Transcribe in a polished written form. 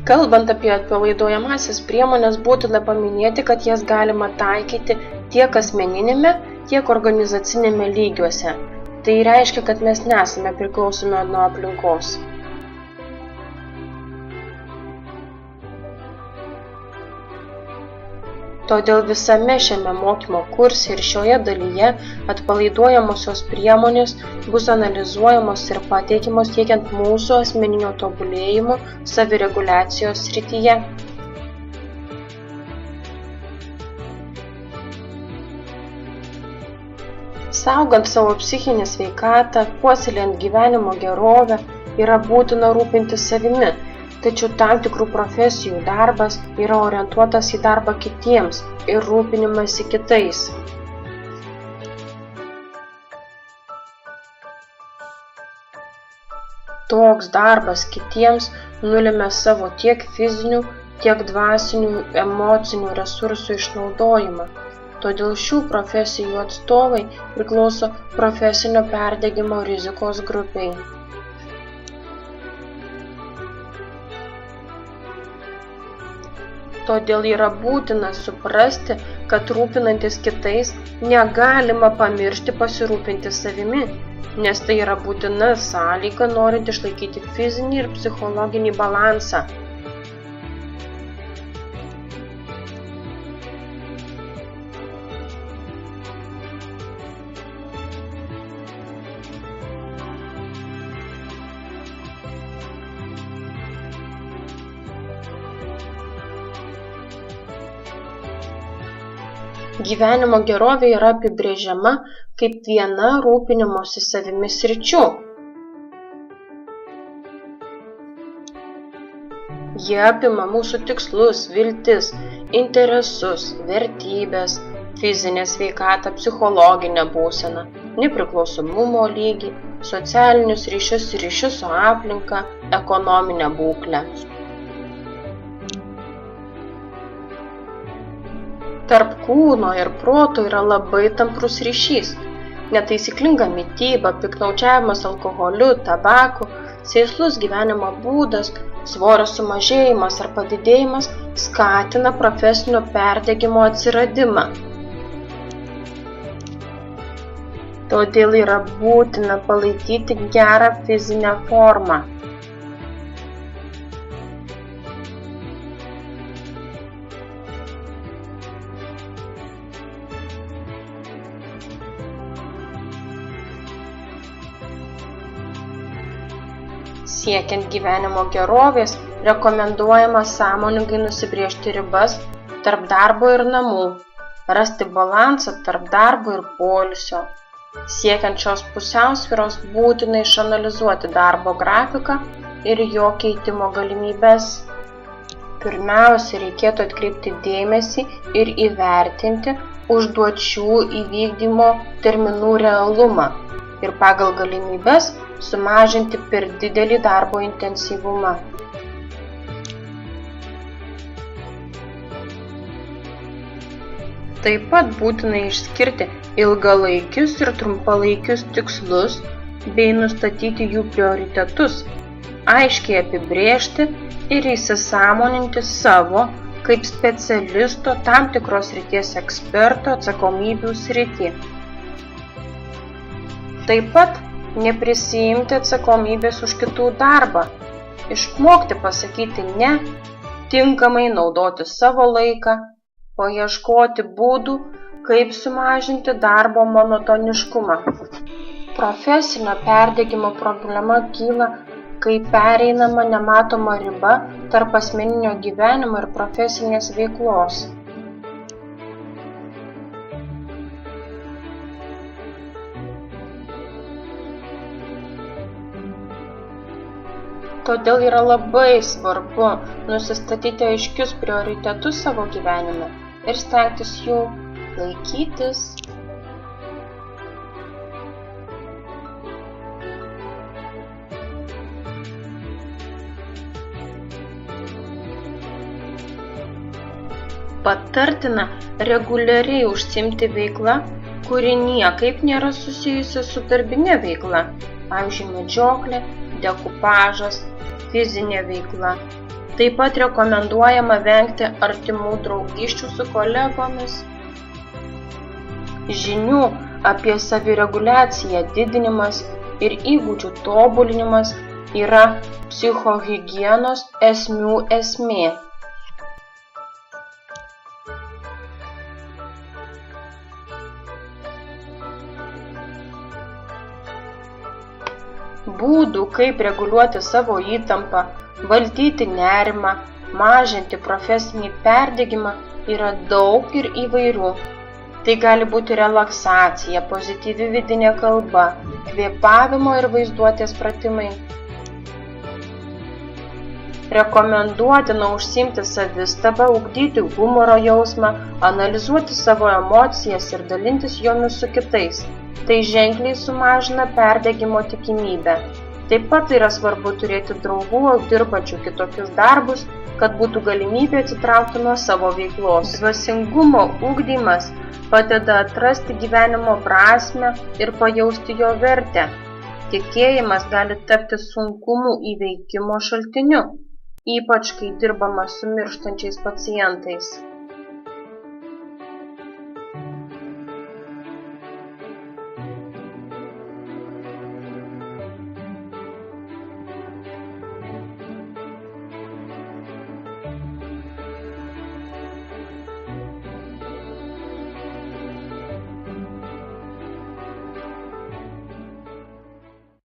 Kalbant apie atpalaiduojamąsias priemones, būtina paminėti, kad jas galima taikyti tiek asmeninėme, tiek organizacinėme lygiuose. Tai reiškia, kad mes nesame priklausomi nuo aplinkos. Todėl visame šiame mokymo kurse ir šioje dalyje atpalaiduojamosios priemonės bus analizuojamos ir pateikiamos siekiant mūsų asmeninio tobulėjimo savireguliacijos srityje. Saugant savo psichinę sveikatą, puoselėjant gyvenimo gerovę, yra būtina rūpintis savimi. Tačiau tam tikrų profesijų darbas yra orientuotas į darbą kitiems ir rūpinimąsi kitais. Toks darbas kitiems nulemia savo tiek fizinių, tiek dvasinių, emocinių resursų išnaudojimą. Todėl šių profesijų atstovai priklauso profesinio perdegimo rizikos grupei. Todėl yra būtina suprasti, kad rūpinantis kitais negalima pamiršti pasirūpinti savimi, nes tai yra būtina sąlyga norint išlaikyti fizinį ir psichologinį balansą. Gyvenimo gerovė yra apibrėžiama kaip viena rūpinimosi savimi sričių. Jie apima mūsų tikslus, viltis, interesus, vertybės, fizinę sveikatą, psichologinę būseną, nepriklausomumo lygį, socialinius ryšius ir ryšius su aplinka, ekonominę būklę. Tarp kūno ir proto yra labai tamprus ryšys. Netaisyklinga mityba, piktnaudžiavimas alkoholiu, tabaku, sėslus gyvenimo būdas, svorio sumažėjimas ar padidėjimas skatina profesinio perdegimo atsiradimą. Todėl yra būtina palaikyti gerą fizinę formą. Siekiant gyvenimo gerovės, rekomenduojama sąmoningai nusibrėžti ribas tarp darbo ir namų, rasti balansą tarp darbo ir poilsio. Siekiant šios pusiausvyros būtina išanalizuoti darbo grafiką ir jo keitimo galimybes. Pirmiausia, reikėtų atkreipti dėmesį ir įvertinti užduočių įvykdymo terminų realumą ir pagal galimybes sumažinti per didelį darbo intensyvumą. Taip pat būtina išskirti ilgalaikius ir trumpalaikius tikslus bei nustatyti jų prioritetus, aiškiai apibrėžti ir įsisąmoninti savo kaip specialisto tam tikros srities eksperto atsakomybių sritį. Taip pat neprisiimti atsakomybės už kitų darbą, išmokti pasakyti ne, tinkamai naudoti savo laiką, paieškoti būdų, kaip sumažinti darbo monotoniškumą. Profesinio perdegimo problema kyla, kai pereinama nematoma riba tarp asmeninio gyvenimo ir profesinės veiklos. Todėl yra labai svarbu nusistatyti aiškius prioritetus savo gyvenime ir stengtis jų laikytis. Patartina reguliariai užsiimti veiklą, kuri niekaip nėra susijusi su darbine veikla, pavyzdžiui, medžioklė, dekupažas, fizinė veikla. Taip pat rekomenduojama vengti artimų draugysčių su kolegomis. Žinių apie savireguliaciją didinimas ir įgūdžių tobulinimas yra psichohigienos esmių esmė. Būdų, kaip reguliuoti savo įtampą, valdyti nerimą, mažinti profesinį perdegimą yra daug ir įvairių. Tai gali būti relaksacija, pozityvi vidinė kalba, kvėpavimo ir vaizduotės pratimai. Rekomenduotina užsiimti savistaba, ugdyti humoro jausmą, analizuoti savo emocijas ir dalintis jomis su kitais. Tai ženkliai sumažina perdegimo tikimybę. Taip pat yra svarbu turėti draugų, dirbančių kitokius darbus, kad būtų galimybė atsitraukti nuo savo veiklos. Dvasingumo ugdymas padeda atrasti gyvenimo prasmę ir pajausti jo vertę. Tikėjimas gali tapti sunkumų įveikimo šaltiniu, ypač kai dirbama su mirštančiais pacientais.